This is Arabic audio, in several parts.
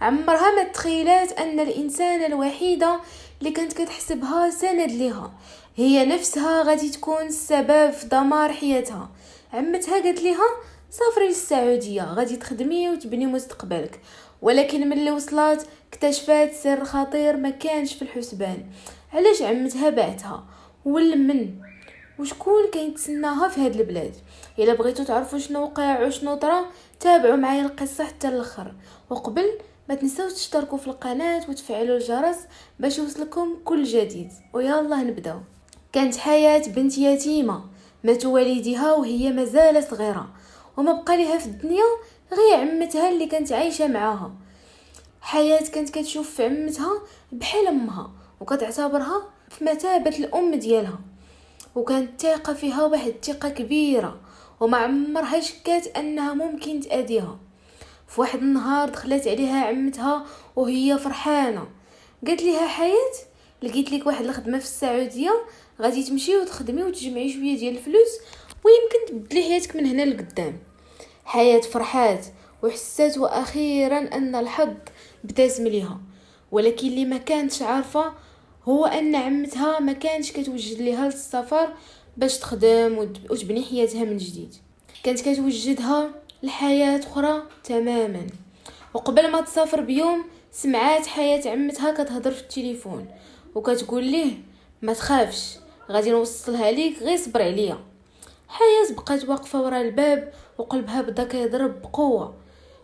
عمرها ما تخيلات ان الانسانه الوحيده اللي كانت كتحسبها سند ليها هي نفسها غادي تكون السبب في دمار حياتها. عمتها قالت لها سافري للسعوديه غادي تخدمي وتبني مستقبلك، ولكن ملي وصلت اكتشفات سر خطير ما كانش في الحسبان. علاش عمتها بعتها؟ والمن وشكون كيتسناها في هاد البلاد؟ الا بغيتوا تعرفوا شنو وقع وشنو طرا تابعوا معايا القصه حتى الاخر. وقبل ما تنساوش تشتركوا في القناه وتفعلوا الجرس باش يوصلكم كل جديد. ويلا نبداو. كانت حياه بنت يتيمه، مات والديها وهي مازال صغيره، وما بقى ليها في الدنيا غير عمتها اللي كانت عايشه معاها. حياه كانت كتشوف في عمتها بحال امها وكتعتبرها في مثابه الام ديالها، وكانت تاقة فيها واحد الثقة كبيرة وما عمرها شكات انها ممكن تأذيها. في واحد النهار دخلت عليها عمتها وهي فرحانة، قالت لها حياة لقيت لك واحد الخدمة في السعودية، غادي تمشي وتخدمي وتجمعي شوية ديال الفلوس ويمكن تبدلي حياتك من هنا لقدام. حياة فرحات وحسات واخيرا ان الحظ ابتسم ليها، ولكن اللي ما كانتش عارفة هو ان عمتها ما كانش كتوجد ليها للسفر باش تخدم وتبني حياتها من جديد، كانت كتوجدها لحياة اخرى تماما. وقبل ما تسافر بيوم سمعات حياة عمتها كتهضر في التليفون وكتقول ليه ما تخافش غادي نوصلها ليك غير صبر عليا. حياة بقات واقفة ورا الباب وقلبها بدا كيضرب بقوة.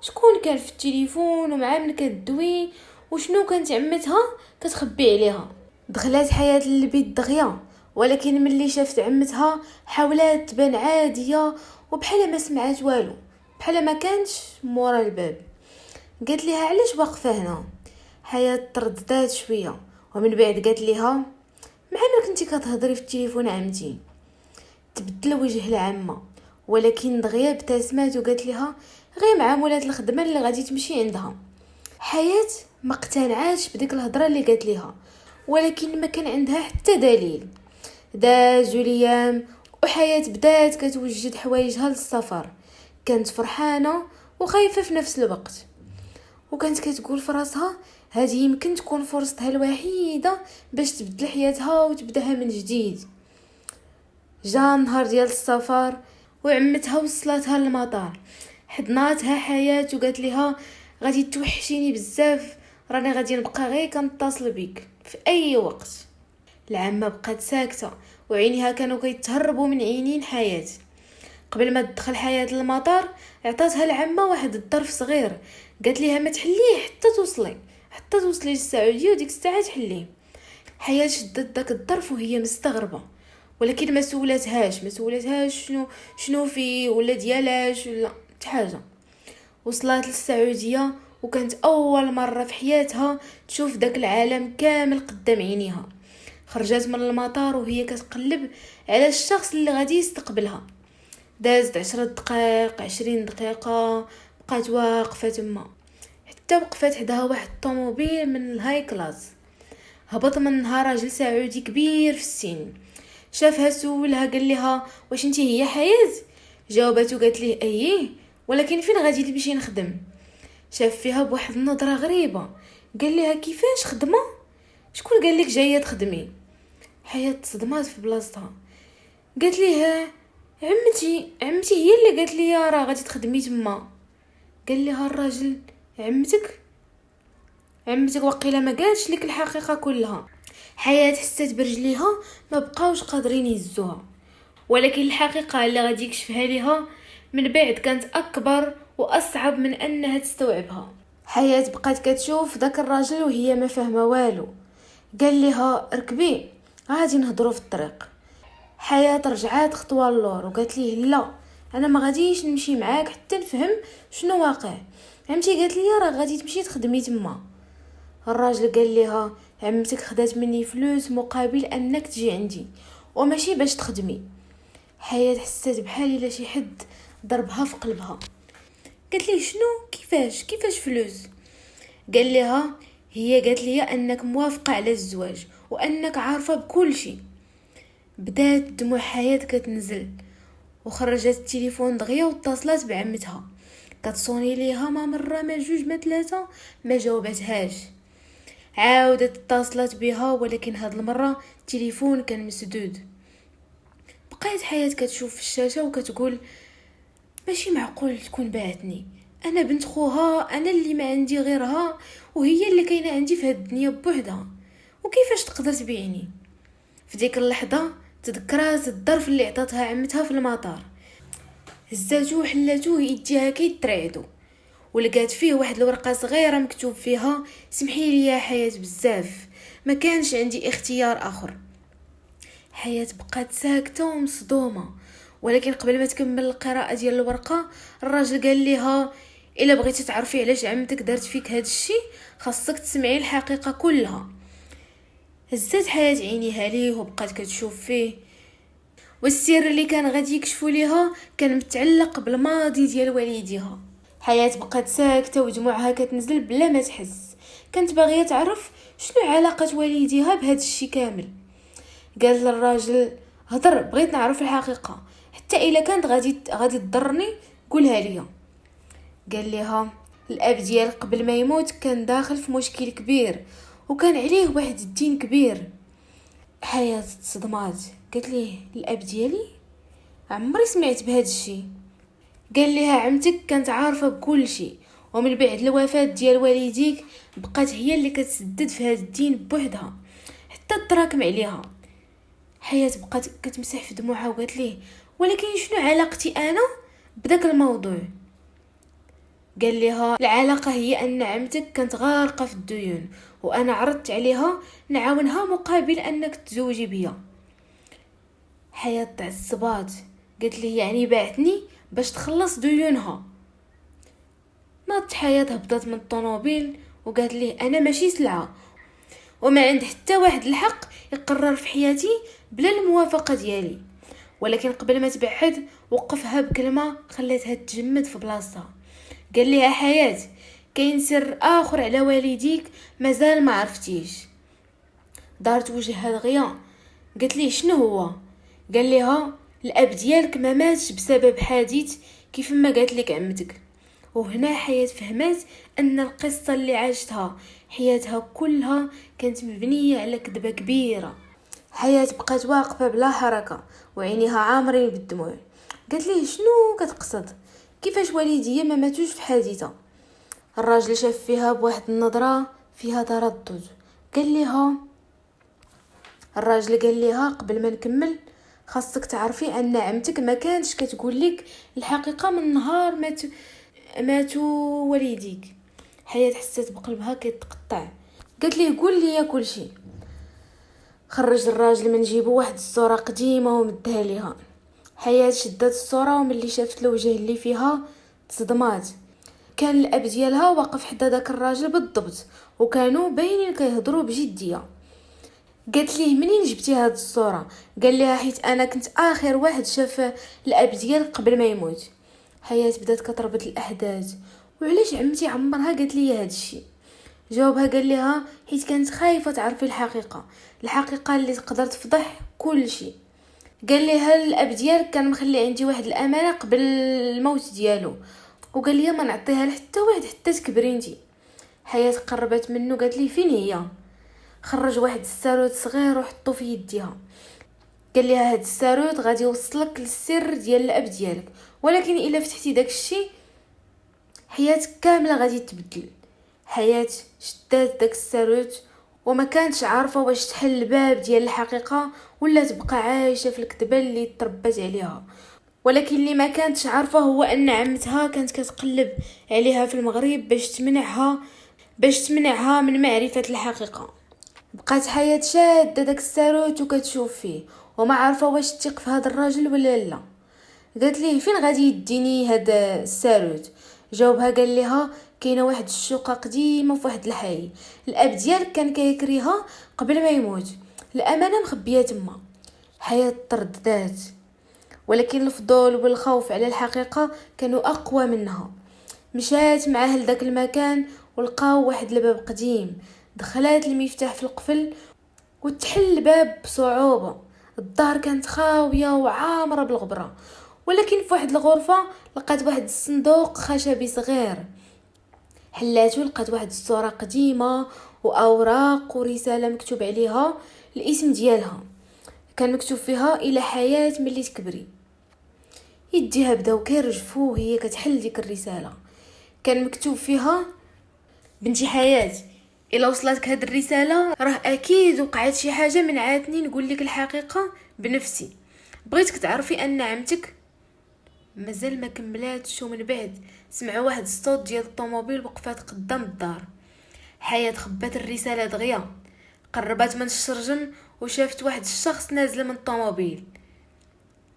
شكون كان في التليفون ومع من كدوي وشنو كانت عمتها كتخبي عليها؟ دخلت حياة للبيت دغيا، ولكن ملي شافت عمتها حاولت تبان عادية وبحال ما سمعت والو، بحال ما كانش مورا الباب. قالت لها علاش واقفة هنا؟ حياة ترددات شوية ومن بعد قالت لها مع ما كنتي كتهضري في التليفون عمتي. تبدل وجه العمة، ولكن دغيا ابتسمات وقالت لها غير مع مولات الخدمة اللي غادي تمشي عندها. حياة ما اقتنعاتش بديك الهضره اللي قالت لها، ولكن ما كان عندها حتى دليل. دازوا الايام وحياة بدات كتوجد حوايجها للسفر، كانت فرحانه وخايفه في نفس الوقت، وكانت كتقول في راسها هذه يمكن تكون فرصتها الوحيده باش تبدل حياتها وتبداها من جديد. جا نهار ديال السفر وعمتها وصلتها للمطار، حضناتها حياة وقالت لها غادي توحشيني بزاف، راني غادي نبقى غير كنتصل بيك في اي وقت. العمه بقات ساكته وعينيها كانوا كيتهربوا من عينين حياة. قبل ما تدخل حياة المطار عطاتها العمه واحد الظرف صغير، قالت لها ما تحليه حتى توصلي للسعوديه وديك الساعه تحليه. حياة شدت داك الظرف وهي مستغربه، ولكن ما سولتهاش شنو فيه ولا ديالاش ولا حاجه. وصلت للسعوديه وكانت اول مره في حياتها تشوف داك العالم كامل قدام عينيها. خرجت من المطار وهي كتقلب على الشخص اللي غادي يستقبلها. دازت 10 دقائق 20 دقيقه بقات واقفه تما، حتى وقفت حداها واحد الطوموبيل من الهاي كلاس. هبط منها راجل سعودي كبير في السن، شافها سولها قال لها واش انتي هي حياة؟ جاوبته وقالت ليه ايه، ولكن فين غادي تمشي نخدم؟ شاف فيها بواحد النظره غريبه، قال لها كيفاش خدمه؟ شكون قال لك جايه تخدمي؟ حياة تصدمات في بلاصتها، قالت ليه عمتي هي اللي قالت لي راه غادي تخدمي تما. قال لها الراجل عمتك وقيله ما قالش لك الحقيقه كلها. حياة حست برجليها ما بقاوش قادرين يهزوها، ولكن الحقيقه اللي غادي يكشفها ليها من بعد كانت اكبر واصعب من انها تستوعبها. حياة بقات كتشوف داك الراجل وهي ما فاهمه والو. قال لها ركبي غادي نهضروا في الطريق. حياة رجعات خطوه للور وقالت ليه لا، انا ما غاديش نمشي معاك حتى نفهم شنو واقع. عمتي قالت لي راه غادي تمشي تخدمي تما. الراجل قال لها عمتك خدات مني فلوس مقابل انك تجي عندي وماشي باش تخدمي. حياة حسيت بحال الا شي حد ضربها في قلبها. قالت لي شنو كيفاش فلوس؟ قال لها هي قالت لي انك موافقه على الزواج وانك عارفه بكل شيء. بدات دموع حياة كتنزل وخرجت التليفون دغيا واتصلت بعمتها. كتصوني ليها ما مره ما جوج ما ثلاثه، ما جاوبتهاش. عاودت اتصلت بها ولكن هاد المره التليفون كان مسدود. بقيت حياة كتشوف في الشاشه وكتقول ماشي معقول تكون باعتني، انا بنت خوها، انا اللي ما عندي غيرها وهي اللي كاينه عندي في هاد الدنيا بوحدها، وكيفاش تقدر تبيعني؟ في ديك اللحظه تذكرات الظرف اللي عطاتها عمتها في المطار، هزاتو وحلاتوه يديها كيترعدو، ولقات فيه واحد الورقه صغيره مكتوب فيها سمحي لي يا حياة بزاف، ما كانش عندي اختيار اخر. حياة بقات ساكته ومصدومه، ولكن قبل ما تكمل القراءه ديال الورقه الراجل قال لها الا بغيتي تعرفي علاش عمتك دارت فيك هذا الشيء خاصك تسمعي الحقيقه كلها. هزات حياة عينيها ليه وبقات كتشوف فيه، والسر اللي كان غادي يكشفوا ليها كان متعلق بالماضي ديال والديها. حياة بقات ساكته ودموعها كتنزل بلا ما تحس، كانت باغيه تعرف شنو علاقه والديها بهذا الشيء كامل. قال للراجل هضر، بغيت نعرف الحقيقه، حتى الا كانت غادي تضرني قولها لي. قال لها الاب ديالك قبل ما يموت كان داخل في مشكل كبير وكان عليه واحد الدين كبير. حياة تصدمات، قالت ليه الاب ديالي؟ عمري سمعت بهذا الشيء. قال لها عمتك كانت عارفه بكل شيء، ومن بعد الوفاه ديال والديك بقات هي اللي كتسدد في هذا الدين بوحدها حتى تراكم عليها. حياة بقات كتمسح في دموعها وقالت ليه ولكن شنو علاقتي انا بداك الموضوع؟ قال لها العلاقه هي ان عمتك كانت غارقه في الديون، وانا عرضت عليها نعاونها مقابل انك تزوجي بيا. حياة تعصبات، قالت لي يعني باعتني باش تخلص ديونها. ناضت حياة هبطت من الطوموبيل وقالت لي انا ماشي سلعه، وما عند حتى واحد الحق يقرر في حياتي بلا الموافقه ديالي. ولكن قبل ما تبعد وقفها بكلمه خلاتها تجمد في بلاصتها. قال لها حياة كاين سر اخر على والديك مازال ما عرفتيش. دارت وجهها دغيا، قالت لي شنو هو؟ قال لها الاب ديالك ما ماتش بسبب حادث كيف ما قالت لك عمتك. وهنا حياة فهمت ان القصه اللي عاشتها حياتها كلها كانت مبنيه على كذبه كبيره. حياة بقات واقفه بلا حركه وعينيها عامرين بالدموع. قالت لي شنو كتقصد؟ كيفاش والديا ما ماتوش في حادثه؟ الراجل شاف فيها بواحد النظره فيها تردد. الراجل قال لها قبل ما نكمل خاصك تعرفي ان عمتك ما كانتش كتقول لك الحقيقه من نهار ماتوا والديك. حياة حسيت بقلبها كيتقطع، قالت ليه قول لي كل شيء. خرج الراجل من جيبه واحد الصوره قديمه ومدها ليها. حياة شدت الصوره وملي شافت الوجه اللي فيها تصدمات. كان الاب ديالها واقف حدا داك الراجل بالضبط وكانوا باينين كيهضروا بجديه. قالت ليه منين جبتي هاد الصوره؟ قال لها حيت انا كنت اخر واحد شاف الاب ديالك قبل ما يموت. حياة بدات كتربط الاحداث، وعلاش عمتي عمرها قالت لي هاد الشيء؟ جاوبها قال لها حيت كانت خايفه تعرفي الحقيقه اللي تقدر تفضح كل شيء. قال لها الاب ديالك كان مخلي عندي واحد الامانه قبل الموت ديالو، وقال لي ما نعطيها لحتى واحد حتى تكبري انتي. حياة قربت منه قالت لي فين هي؟ خرج واحد الساروت صغير وحطو في يديها. قال لها هاد الساروت غادي يوصلك للسر ديال الاب ديالك، ولكن الا فتحتي داك الشيء حياتك كامله غادي تبدل. حياة شدات داك الساروت وما كانتش عارفه واش تحل الباب ديال الحقيقه ولا تبقى عايشه في الكذبه اللي تربت عليها. ولكن اللي ما كانتش عارفه هو ان عمتها كانت كتقلب عليها في المغرب باش تمنعها من معرفه الحقيقه. بقات حياة شاده داك الساروت وكتشوف فيه وما عارفه واش تثق في هذا الراجل ولا لا. قالت ليه فين غادي يديني هذا الساروت؟ جاوبها قال لها كاينه واحد الشقه قديمه في واحد الحي، الاب ديالك كان كيكريها قبل ما يموت، الامانه مخبيه تما. حياة ترددات، ولكن الفضول والخوف على الحقيقه كانوا اقوى منها. مشات معاه لذاك المكان ولقاو واحد الباب قديم. دخلات المفتاح في القفل وتحل الباب بصعوبه. الدار كانت خاويه وعامره بالغبره، ولكن في واحد الغرفة لقات واحد الصندوق خشبي صغير. حلاتو لقات واحد الصورة قديمة وأوراق ورسالة مكتوب عليها الاسم ديالها. كان مكتوب فيها الى حياة ملي تكبري. يديها بداو كيرجفو وهي كتحل ديك الرسالة. كان مكتوب فيها: بنتي حياة، الا وصلتك هاد الرسالة راه اكيد وقعت شي حاجة منعاتني نقول لك الحقيقة بنفسي. بغيتك تعرفي ان عمتك مازال ما كملاتش. ومن بعد سمعوا واحد الصوت ديال الطوموبيل وقفات قدام الدار. حياة خبات الرسالة دغيا، قربت من الشرجم وشافت واحد الشخص نازل من الطوموبيل.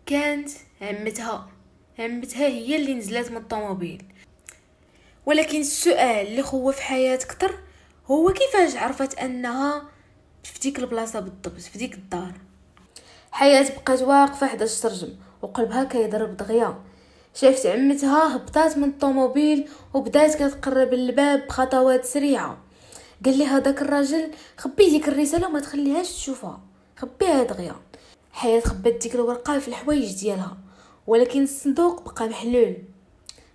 كانت عمتها هي اللي نزلت من الطوموبيل. ولكن السؤال اللي خوف حياة كتر هو كيفاش عرفت انها في ديك البلاصه بالضبط، في ديك الدار. حياة بقات واقفه حدا الشرجم وقلبها كيضرب دغيا. شافت عمتها هبطات من الطوموبيل وبدات كتقرب للباب بخطوات سريعه. قال لها داك الراجل: خبي ديك الرساله وما تخليهاش تشوفها، خبيها دغيا. حياة خبات ديك الورقه في الحوايج ديالها، ولكن الصندوق بقى محلول.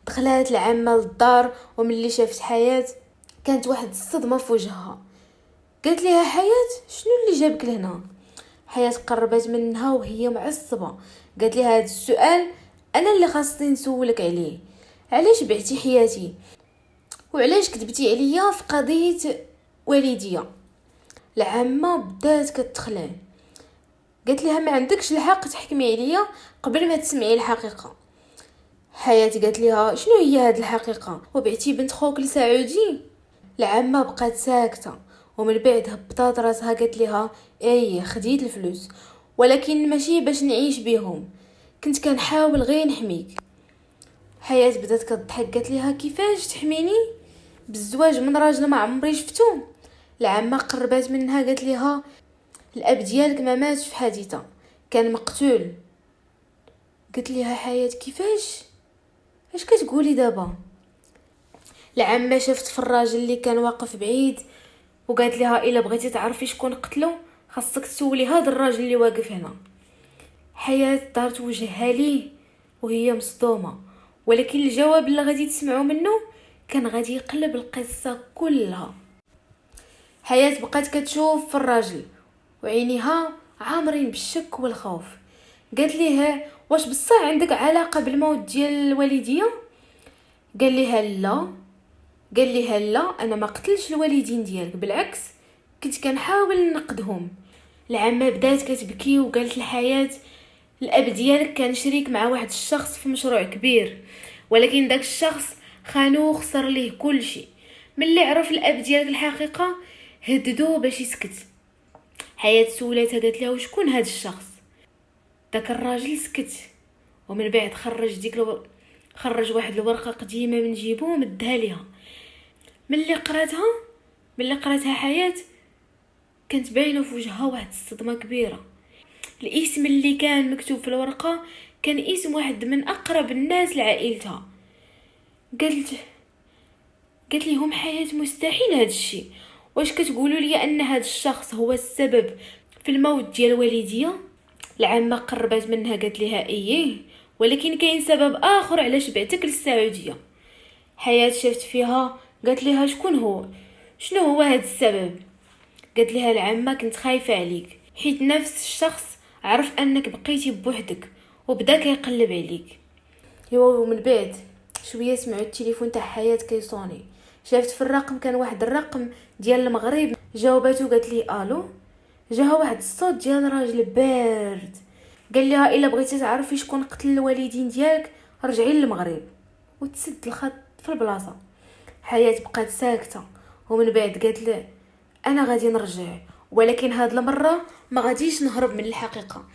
دخلات العامه للدار، وملي شافت حياة كانت واحد الصدمه في وجهها. قالت لها: حياة، شنو اللي جابك لهنا؟ حياة قربت منها وهي معصبه. قالت لها: هذا السؤال انا اللي خاصني نسولك عليه. علاش بعتي حياتي؟ وعلاش كذبتي عليا في قضيه والديا؟ العامه بدات كتخلع. قالت لها: ما عندكش الحق تحكمي عليا قبل ما تسمعي الحقيقه. حياة قالت لها: شنو هي هاد الحقيقه؟ وبعتي بنت خوك لسعودي؟ العامه بقات ساكته، ومن بعد هبطات راسها. قالت لها: ايه، خديت الفلوس ولكن ماشي باش نعيش بيهم، كنت كنحاول غير نحميك. حياة بدات كتضحك. قالت لها: كيفاش تحميني بالزواج من راجل ما عمري شفتو؟ العامه قربات منها. قالت لها: الاب ديالك ما ماتش في حادثه، كان مقتول. قالت لها حياة: كيفاش؟ اش كتقولي دابا؟ العامه شافت في الراجل اللي كان واقف بعيد وقالت لها: الا بغيتي تعرفي شكون قتلو خاصك تسولي هذا الراجل اللي واقف هنا. حياة دارت وجهها ليه وهي مصدومه، ولكن الجواب اللي غادي تسمعوا منه كان غادي يقلب القصه كلها. حياة بقات كتشوف في الراجل وعينيها عامرين بالشك والخوف. قالت ليه: واش بصح عندك علاقه بالموت ديال الوالديه؟ قال لها لا، انا ما قتلش الوالدين ديالك، بالعكس كنت كنحاول نقدهم. العامه بدات كتبكي وقالت لحياة: الاب ديالك كان شريك مع واحد الشخص في مشروع كبير، ولكن داك الشخص خانوه وخسر ليه كل شيء. ملي عرف الاب ديالك الحقيقه هددوه باش يسكت. حياة سولتها، قالت لها: وشكون هذا الشخص؟ داك الراجل سكت، ومن بعد خرج واحد الورقه قديمه من جيبو ومدها ليها. ملي قراتها حياة كانت باينه في وجهها واحد الصدمه كبيره. الاسم اللي كان مكتوب في الورقه كان اسم واحد من اقرب الناس لعائلتها. قالت لهم: حياة، مستحيل هذا الشيء. واش كتقولوا لي ان هذا الشخص هو السبب في الموت ديال والديا؟ العامه قربت منها. قالت لها: ايه، ولكن كاين سبب اخر علاش بعتك للسعوديه. حياة شافت فيها. قالت لها: شنو هو هذا السبب؟ قالت لها العامه: كنت خايفه عليك حيت نفس الشخص عرف انك بقيتي بوحدك وبدا كيقلب عليك. ومن بعد شويه سمعوا التليفون تاع حياة كيصوني. شافت في الرقم كان واحد الرقم ديال المغرب. جاوبته قالت لي: الو. جاها واحد الصوت ديال راجل بارد. قال لها: الا بغيتي تعرفي شكون قتل الوالدين ديالك رجعي للمغرب. وتسد الخط في البلاصه. حياة بقات ساكته، ومن بعد قالت له: انا غادي نرجع، ولكن هاد المره ما غاديش نهرب من الحقيقه.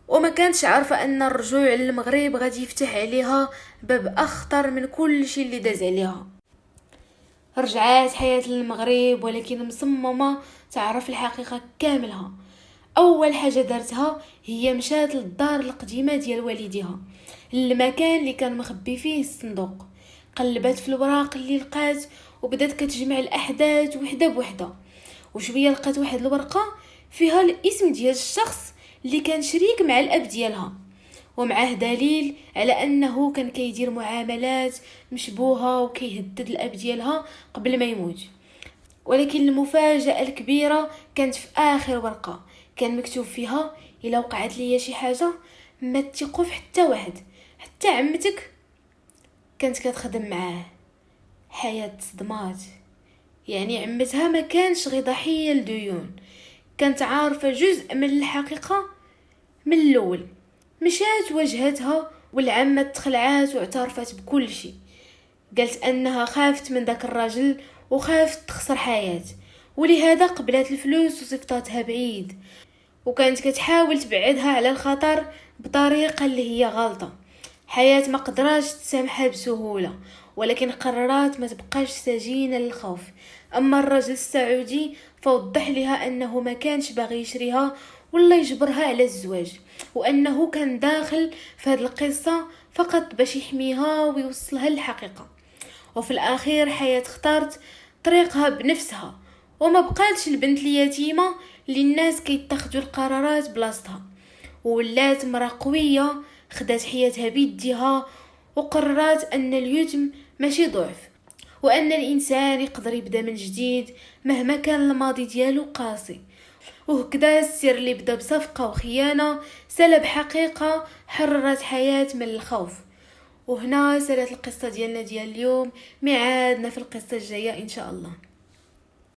وما كانتش عارفه ان الرجوع للمغرب غادي يفتح عليها باب اخطر من كل شيء اللي داز عليها. رجعات حياة للمغرب ولكن مصممه تعرف الحقيقه كاملها. اول حاجه دارتها هي مشات للدار القديمه ديال والديها، المكان اللي كان مخبي فيه الصندوق. قلبت في الوراق اللي لقات وبدات كتجمع الاحداث وحده بوحده. وشويه لقات واحد الورقه فيها الاسم ديال الشخص اللي كان شريك مع الاب ديالها، ومعه دليل على انه كان كيدير معاملات مشبوهة وكيهدد الاب ديالها قبل ما يموت. ولكن المفاجأة الكبيرة كانت في اخر ورقة، كان مكتوب فيها: الا وقعت لي شي حاجة ما تثقوا في حتى واحد، حتى عمتك كانت كتخدم معاه. حياة صدمات. يعني عمتها ما كانش غير ضحية لديون، كانت عارفة جزء من الحقيقة من الاول. مشات واجهتها والعمة تخلعات واعترفت بكل شيء. قالت انها خافت من ذاك الرجل وخافت تخسر حياة، ولهذا قبلت الفلوس وصفتها بعيد، وكانت كتحاول تبعدها على الخطر بطريقة اللي هي غلطة. حياة ما قدراش تسامحها بسهولة، ولكن قررت ما تبقاش سجينة للخوف. اما الرجل السعودي فوضح لها انه ما كانش باغي يشريها ولا يجبرها على الزواج، وانه كان داخل في هذه القصة فقط باش يحميها ويوصلها للحقيقة. وفي الاخير حياة اختارت طريقها بنفسها، وما بقاتش البنت اليتيمة اللي الناس كيتخذوا القرارات بلاصتها، وولات مرأة قوية خدات حياتها بيديها، وقررت ان اليتم ماشي ضعف، وان الانسان يقدر يبدا من جديد مهما كان الماضي ديالو قاسي. وهكذا السر اللي بدا بصفقة وخيانة سلب حقيقة حررت حياة من الخوف. وهنا سالت القصة ديالنا ديال اليوم، ميعادنا في القصة الجاية ان شاء الله.